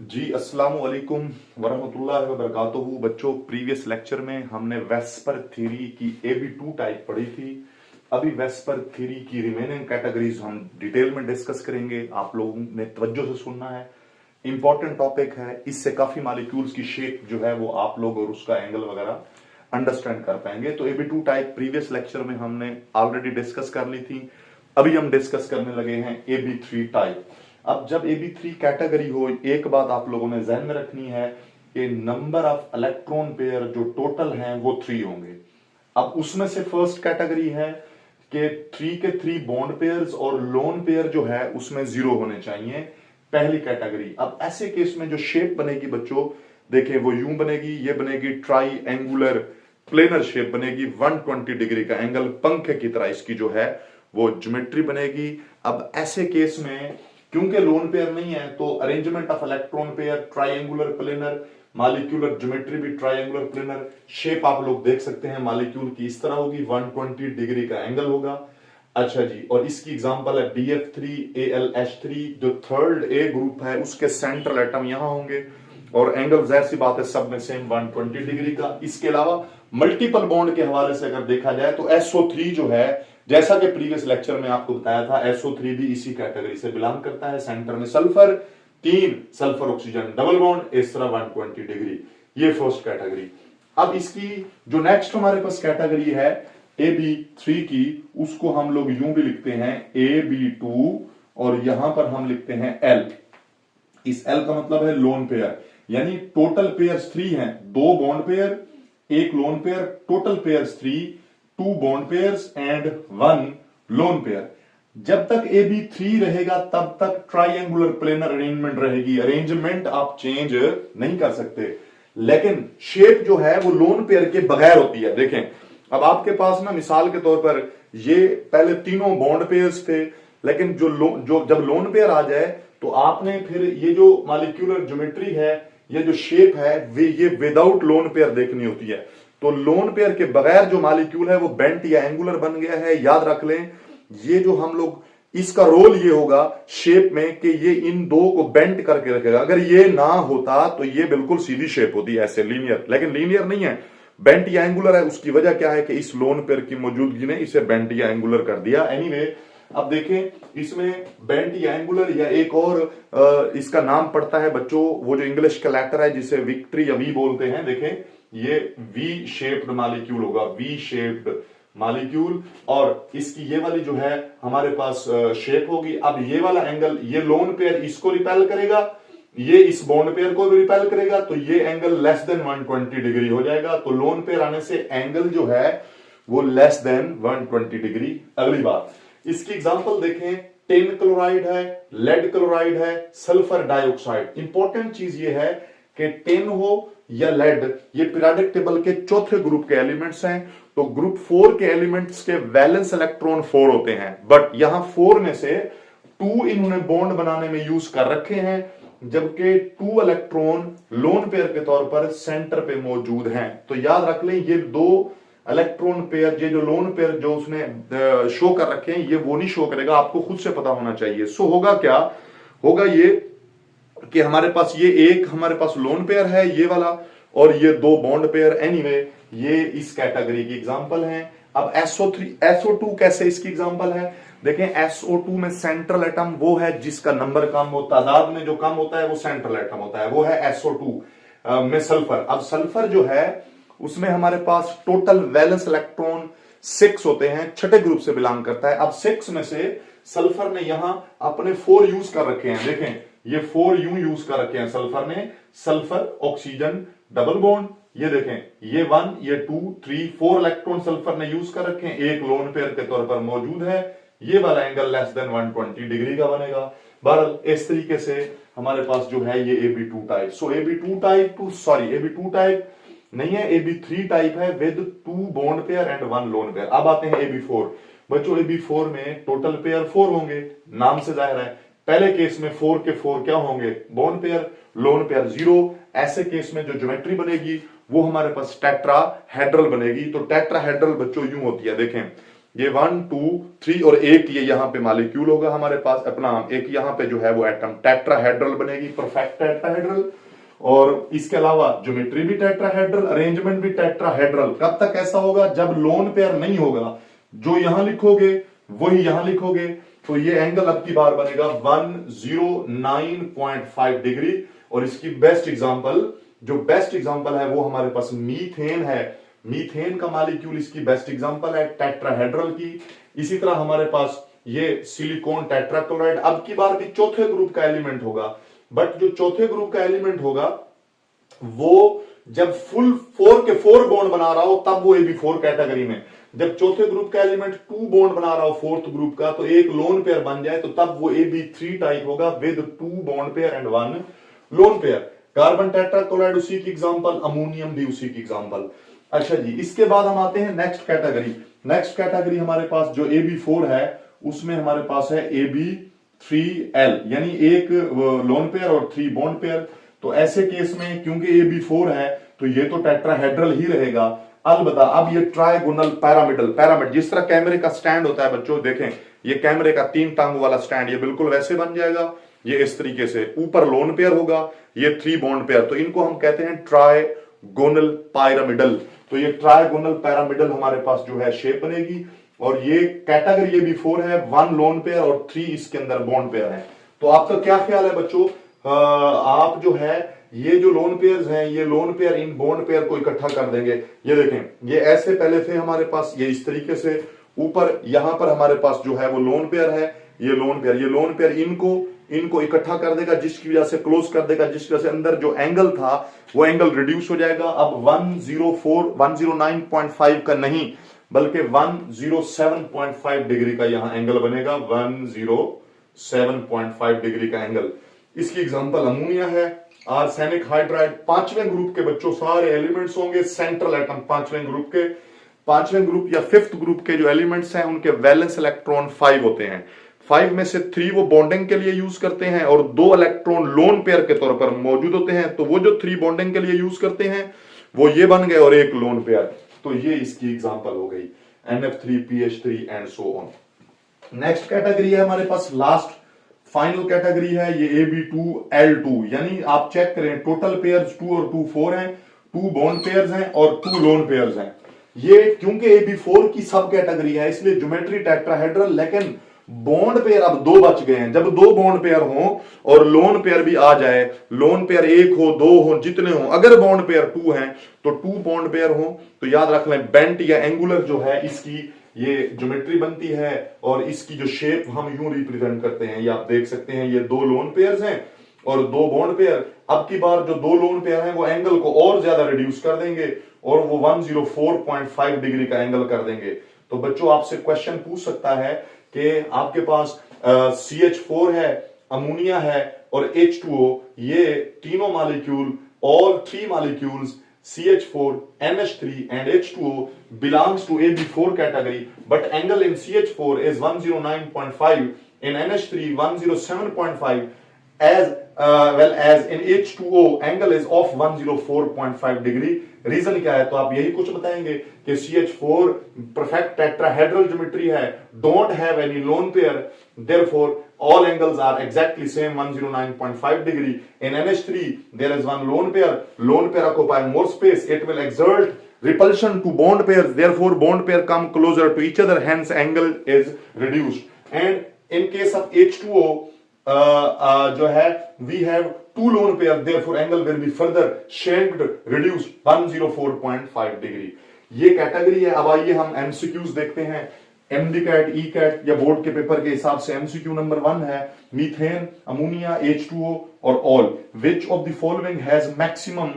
जी अस्सलामु अलैकुम वरहमतुल्लाहि वबरकातुहू। बच्चों, प्रीवियस लेक्चर में हमने वेस्पर थ्योरी की AB2 टाइप पढ़ी थी। अभी वेस्पर थ्योरी की रिमेनिंग कैटेगरीज हम डिटेल में डिस्कस करेंगे। आप लोगों ने तवज्जो से सुनना है, इंपॉर्टेंट टॉपिक है। इससे काफी मॉलिक्यूल्स की शेप जो है वो आप लोग और उसका एंगल वगैरह अंडरस्टैंड कर पाएंगे। तो AB2 टाइप प्रीवियस लेक्चर में हमने ऑलरेडी डिस्कस कर ली थी। अभी हम डिस्कस करने लगे हैं AB3 टाइप। अब जब AB3 कैटेगरी हो, एक बात आप लोगों ने ध्यान में रखनी है कि नंबर ऑफ इलेक्ट्रॉन पेयर जो टोटल हैं वो 3 होंगे। अब उसमें से फर्स्ट कैटेगरी है कि 3 के 3 बॉन्ड पेयर्स और लोन पेयर जो है उसमें 0 होने चाहिए, पहली कैटेगरी। अब ऐसे केस में जो शेप बनेगी बच्चों, देखें वो यूं बनेगी, ये बनेगी ट्राई एंगुलर प्लेनर शेप बनेगी, 120 डिग्री का एंगल, पंखे की तरह इसकी जो है वो ज्योमेट्री बनेगी। अब ऐसे केस में क्योंकि लोन पेयर नहीं है तो arrangement of electron pair triangular planar, molecular geometry भी ट्राइंगुलर प्लेनर। शेप आप लोग देख सकते हैं मॉलिक्यूल की इस तरह होगी, 120 डिग्री का एंगल होगा। अच्छा जी, और इसकी एग्जांपल है BF3AlH3। जो थर्ड ए ग्रुप है उसके सेंट्रल एटम यहां होंगे और एंगल जाहिर सी बात है सब में सेम 120 डिग्री का। इसके अलावा मल्टीपल बॉन्ड के हवाले से अगर देखा जाए तो SO3 जो है, जैसा कि प्रीवियस लेक्चर में आपको बताया था, SO3 भी इसी कैटेगरी से बिलोंग करता है। सेंटर में sulphur, 3 sulphur oxygen double bond, इस तरह 120 डिग्री। ये फर्स्ट कैटेगरी। अब इसकी जो नेक्स्ट हमारे पास कैटेगरी है AB3 की, उसको हम लोग यूं भी लिखते हैं AB2 और यहां पर हम लिखते हैं L। इस L का मतलब है लोन पेयर, यानी टोटल पेयर्स 3 हैं, 2 bond pair, 1 lone pair, total pairs 3, 2 bond pairs and 1 lone pair. जब तक AB3 रहेगा तब तक ट्राइंगुलर प्लेनर अरेंजमेंट रहेगी। अरेंजमेंट आप चेंज नहीं कर सकते, लेकिन शेप जो है वो लोन पेयर के बगैर होती है। देखें, अब आपके पास ना मिसाल के तौर पर ये पहले तीनों बॉन्ड पेयर्स थे, लेकिन जब लोन पेयर आ जाए तो आपने फिर ये जो मॉलिक्यूलर ज्योमेट्री है, ये जो शेप है, ये विदाउट लोन पेयर देखनी होती है। तो लोन पेयर के बगैर जो मॉलिक्यूल है वो बेंट या एंगुलर बन गया है। याद रख लें, ये जो हम लोग, इसका रोल ये होगा शेप में कि ये इन दो को बेंट करके रखेगा। अगर ये ना होता तो ये बिल्कुल सीधी शेप होती है, ऐसे लीनियर, लेकिन लीनियर नहीं है, बेंट या एंगुलर है। उसकी वजह क्या है कि इस लोन पेयर की मौजूदगी ने इसे बेंट या एंगुलर कर दिया। एनीवे, अब देखें इसमें बेंट या एंगुलर या एक और इसका नाम पड़ता है बच्चों, वो जो इंग्लिश का लेटर है जिसे विक्ट्री या वी बोलते हैं। देखें, ये वी शेप्ड मॉलिक्यूल होगा, वी शेप्ड मॉलिक्यूल, और इसकी ये वाली जो है हमारे पास शेप होगी। अब ये वाला एंगल, ये लोन पेयर इसको रिपेल करेगा, ये इस बॉन्ड पेयर को भी रिपेल करेगा, तो ये एंगल लेस देन 120 डिग्री हो जाएगा। तो लोन पेयर आने से एंगल जो है वो लेस देन 120 डिग्री। अगली बात, इसकी एग्जांपल देखें, टिन क्लोराइड है, लेड क्लोराइड है, सल्फर डाइऑक्साइड। इंपॉर्टेंट चीज ये है कि टिन हो या लेड, ये पीरियोडिक टेबल के चौथे ग्रुप के एलिमेंट्स हैं। तो ग्रुप 4 के एलिमेंट्स के वैलेंस इलेक्ट्रॉन 4 होते हैं, बट यहां 4 में से 2 इन्होंने बॉन्ड बनाने में यूज कर रखे हैं, जबकि 2 इलेक्ट्रॉन लोन पेयर के तौर पर सेंटर पे मौजूद हैं। तो याद रख लें, ये 2 इलेक्ट्रॉन पेयर, ये जो लोन पेयर जो उसने शो कर रखे हैं, ये वो नहीं शो करेगा, आपको खुद से पता होना चाहिए। सो होगा क्या, होगा ये कि हमारे पास ये एक हमारे पास लोन पेयर है ये वाला, और ये 2 बॉन्ड पेयर। एनीवे, ये इस कैटेगरी की एग्जांपल हैं। अब SO2 कैसे इसकी एग्जांपल है? देखें, SO2 में सेंट्रल एटम वो है जिसका नंबर कम हो, तादाद में जो कम होता है वो सेंट्रल एटम होता है, वो है SO2 में सल्फर। अब सल्फर जो है उसमें हमारे पास टोटल वैलेंस इलेक्ट्रॉन 6 होते हैं, छठे ग्रुप से बिलोंग करता है। अब 6 में से सल्फर ने यहां अपने 4 यूज कर रखे हैं। देखें, ये 4 यूं यूज कर रखे हैं सल्फर ने, सल्फर ऑक्सीजन डबल बॉन्ड। ये देखें, ये 1, ये 2, 3, 4 इलेक्ट्रॉन सल्फर ने यूज कर रखे हैं, एक लोन पेयर के तौर पर मौजूद है। ये वाला एंगल लेस देन 120 डिग्री का बनेगा। बहरहाल इस तरीके से हमारे पास जो है ये AB2 टाइप। सो AB2 टाइप नहीं है, AB3 टाइप है with 2 bond pair and 1 lone pair. अब आते हैं AB4। बच्चों, AB4 में टोटल पेयर 4 होंगे, नाम से जाहिर है। पहले केस में 4 के 4 क्या होंगे? Bond pair, lone pair 0। ऐसे केस में जो ज्योमेट्री बनेगी वो हमारे पास टेट्राहेड्रल बनेगी। तो टेट्राहेड्रल बच्चों यूं होती है, देखें, ये 1 2 3 और एक ये यहाँ पे मॉलिक्यूल होगा हमारे पास अपना, एक यहाँ पे जो है वो एटम टेट्राहेड्रल बनेगी, परफेक्ट टेट्राहेड्रल। और इसके अलावा ज्योमेट्री भी टेट्राहेड्रल, अरेंजमेंट भी टेट्राहेड्रल। कब तक ऐसा होगा? जब लोन पेयर नहीं होगा, जो यहां लिखोगे वही यहां लिखोगे। तो ये एंगल अब की बार बनेगा 109.5 डिग्री। और इसकी बेस्ट एग्जांपल, जो बेस्ट एग्जांपल है वो हमारे पास मीथेन है। मीथेन का मॉलिक्यूल इसकी बेस्ट एग्जांपल है टेट्राहेड्रल की। इसी तरह हमारे पास ये सिलिकॉन टेट्राक्लोराइड अब की बार भी चौथे ग्रुप का एलिमेंट होगा, बट जो चौथे ग्रुप का एलिमेंट होगा वो जब फुल 4 के 4 बॉन्ड बना रहा हो तब वो AB4 कैटेगरी में। जब चौथे ग्रुप का एलिमेंट 2 बॉन्ड बना रहा हो फोर्थ ग्रुप का, तो एक लोन पेयर बन जाए तो तब वो AB3 टाइप होगा with 2 bond pair and 1 lone pair. Carbon tetrachloride उसी की एग्जांपल, अमोनियम भी उसी की एग्जांपल। अच्छा जी, इसके बाद हम आते हैं नेक्स्ट कैटेगरी। नेक्स्ट कैटेगरी हमारे पास जो AB4 है उसमें हमारे पास है AB3L, यानी एक लोन पेयर और 3 बॉन्ड पेयर। तो ऐसे केस में क्योंकि AB4 है तो ये तो टेट्राहेड्रल ही रहेगा। अलबत्ता अब ये ट्राइगोनल पिरामिड, जिस तरह कैमरे का स्टैंड होता है बच्चों, देखें ये कैमरे का 3 टांग वाला स्टैंड, ये बिल्कुल वैसे बन जाएगा। ये इस तरीके से ऊपर लोन पेयर होगा, ये 3 बॉन्ड पेयर, तो इनको हम कहते हैं ट्राइगोनल पिरामिडल। तो ये ट्राइगोनल पिरामिडल हमारे पास जो है शेप बनेगी। और ये कैटेगरी AB4 है, 1 लोन पेयर और 3 इसके अंदर बॉन्ड पेयर है। तो आपका क्या ख्याल है बच्चों? आप जो है ये जो लोन पेयर्स हैं, ये lone pair in bond pair को इकट्ठा कर देंगे। ये देखें, ये ऐसे पहले थे हमारे पास, ये इस तरीके से ऊपर यहां पर हमारे पास जो है वो लोन पेयर है, ये लोन पेयर इनको इकट्ठा कर देगा, जिसकी वजह से क्लोज कर देगा, जिसकी वजह से अंदर जो एंगल था वो एंगल रिड्यूस हो जाएगा। अब 109.5 का नहीं बल्कि 107.5 डिग्री का यहां एंगल बनेगा, 107.5 डिग्री का एंगल। इसकी एग्जांपल अमोनिया है, आर्सेनिक हाइड्राइड। 5वें ग्रुप के बच्चों सारे एलिमेंट्स होंगे सेंट्रल एटम। 5वें ग्रुप या 5th ग्रुप के जो एलिमेंट्स हैं उनके वैलेंस इलेक्ट्रॉन 5 होते हैं। 5 में से 3 वो बॉन्डिंग के लिए यूज करते हैं और 2 इलेक्ट्रॉन लोन पेयर के तौर पर मौजूद होते हैं। तो वो जो 3 बॉन्डिंग के लिए यूज करते हैं वो ये बन गए और एक लोन पेयर। तो ये इसकी एग्जांपल हो गई, NF3 PH3 and so on. Next category है हमारे पास, लास्ट फाइनल कैटेगरी है ये AB2L2, यानी आप चेक करें टोटल पेयर्स 2 और 2 4 हैं, 2 बॉन्ड पेयर्स हैं और 2 लोन पेयर्स हैं। ये क्योंकि AB4 की सब कैटेगरी है इसलिए ज्योमेट्री टेट्राहेड्रल, लेकिन बॉन्ड पेयर अब 2 बच गए हैं। जब 2 बॉन्ड पेयर हो और लोन पेयर भी आ जाए, लोन पेयर 1 हो 2 हो जितने हो, अगर बॉन्ड पेयर 2 हैं तो 2 बॉन्ड पेयर हो तो याद रख लें बेंट या एंगुलर जो है इसकी ये ज्योमेट्री बनती है और इसकी जो शेप हम यूं रिप्रेजेंट करते हैं। ये आप देख सकते हैं, ये 2 लोन पेयर्स हैं और 2 बॉन्ड पेयर। अब की बार जो 2 लोन पेयर हैं वो एंगल को और ज्यादा रिड्यूस कर देंगे और वो 104.5 डिग्री का एंगल कर देंगे। तो बच्चों आपसे क्वेश्चन पूछ सकता है कि आपके पास CH4 है, अमोनिया है और H2O, ये तीनों molecule, all 3 molecules CH4, NH3 and H2O belongs to AB4 category, but angle in CH4 is 109.5, in NH3 107.5, as well as in H2O angle is of 104.5 degree. Reason क्या है? तो आप यही कुछ बताएंगे कि CH4 perfect tetrahedral geometry है, don't have any lone pair, therefore all angles are exactly same, 109.5 degree. In NH3 there is one lone pair occupy more space, it will exert repulsion to bond pairs, therefore bond pair come closer to each other, hence angle is reduced. And in case of H2O जो है we have 2 lone pair, therefore angle will be further shanked, reduced, 104.5 degree. ये category है। अब आइए हम MCQs देखते हैं। MDCAT, ECAT या बोर्ड के पेपर के हिसाब से MCQ नंबर 1 है, मीथेन, अमोनिया, H2O और all which of the following has maximum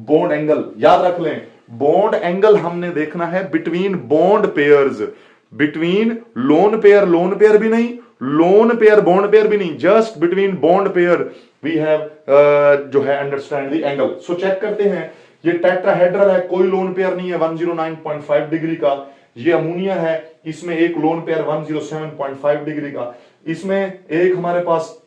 bond angle. याद रख लें, बॉन्ड एंगल हमने देखना है between bond pairs, between lone pair भी नहीं, लोन पेयर बॉन्ड पेयर भी नहीं, just between bond pair we have जो है understand the angle. So check करते हैं, ये टेट्राहेड्रल है, कोई लोन पेयर नहीं है 109.5 डिग्री का। ये अमोनिया है, इसमें एक लोन पेयर 107.5 डिग्री का। इसमें एक हमारे पास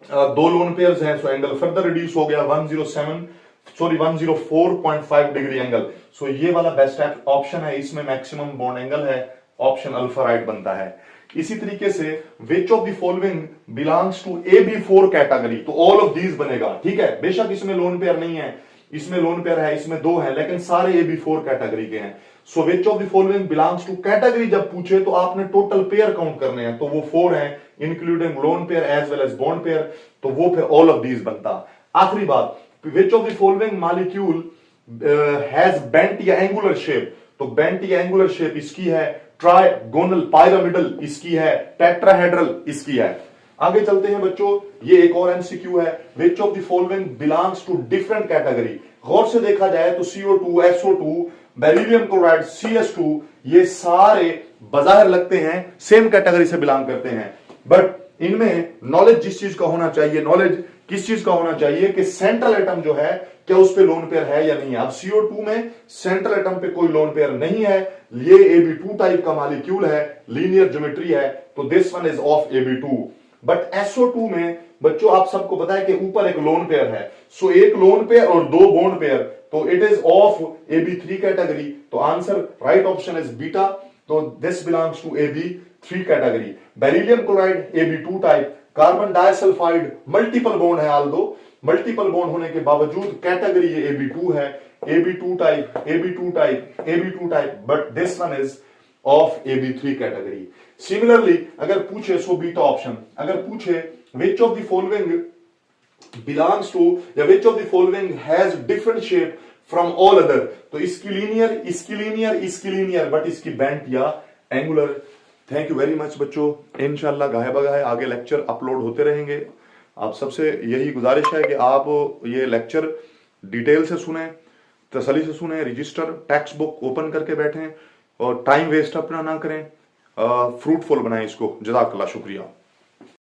2 लोन पेयर्स हैं, सो एंगल फर्दर रिड्यूस हो गया 104.5 डिग्री एंगल। सो ये वाला बेस्ट ऑप्शन है, इसमें मैक्सिमम बॉन्ड एंगल है ऑप्शन अल्फा राइट बनता है। इसी तरीके से which of the following belongs to AB4 category, तो ऑल ऑफ दीज बनेगा, ठीक है। बेशक इसमें लोन पेयर नहीं है, इसमें लोन पेयर है, इसमें 2 है, लेकिन सारे AB4 कैटेगरी के हैं। So which of the following belongs to category जब पूछे तो आपने टोटल पेयर काउंट करने हैं, तो वो 4 हैं, including lone pair as well as bond pair, तो वो फिर ऑल ऑफ दीज बनता। आखिरी बात, which of the following molecule has bent या एंगुलर शेप, तो बेंट या एंगुलर शेप इसकी है, ट्राइगोनल पायरामिडल इसकी है, टेट्राहेड्रल इसकी है। आगे चलते हैं बच्चों, ये एक और एमसीक्यू है, which of the following belongs to different category. गौर से देखा जाए तो CO2, SO2, beryllium chloride, CS2, ये सारे बाजार लगते हैं सेम कैटेगरी से बिलोंग करते हैं, बट इनमें नॉलेज जिस चीज का होना चाहिए, नॉलेज किस चीज का होना चाहिए कि सेंट्रल एटम जो है क्या उस पे लोन पेयर है या नहीं है। अब CO2 में सेंट्रल एटम पे कोई लोन पेयर नहीं है, ये AB2 टाइप का मॉलिक्यूल है, लीनियर ज्योमेट्री है, तो this one is of AB2। But SO2 में बच्चों आप सबको पता है कि ऊपर एक लोन पेयर है, सो एक लोन पेयर और 2 बॉन्ड पेयर, तो it is of AB3 category, तो answer right option is beta, तो this belongs to AB3 category. Beryllium chloride AB2 type, carbon disulphide multiple bond है, आल दो मल्टीपल बॉन्ड होने के बावजूद कैटेगरी ये AB2 है, AB2 type, AB2 type, AB2 type, but this one is of AB3 category. Similarly अगर पूछे, so beta option, अगर पूछे which of the following belongs to या which of the following has different shape from all other, तो इसकी linear, इसकी linear, इसकी linear, but इसकी बेंट या angular. Thank you very much बच्चों, इंशाल्लाह गाहे बगाहे आगे लेक्चर अपलोड होते रहेंगे। आप सबसे यही गुजारिश है कि आप ये लेक्चर डिटेल से सुने, तसल्ली से सुने, रजिस्टर टेक्स्ट बुक ओपन करके बैठें और टाइम वेस्ट अपना ना करें, फ्रूटफुल बनाएं इसको। जज़ाकल्लाह, शुक्रिया।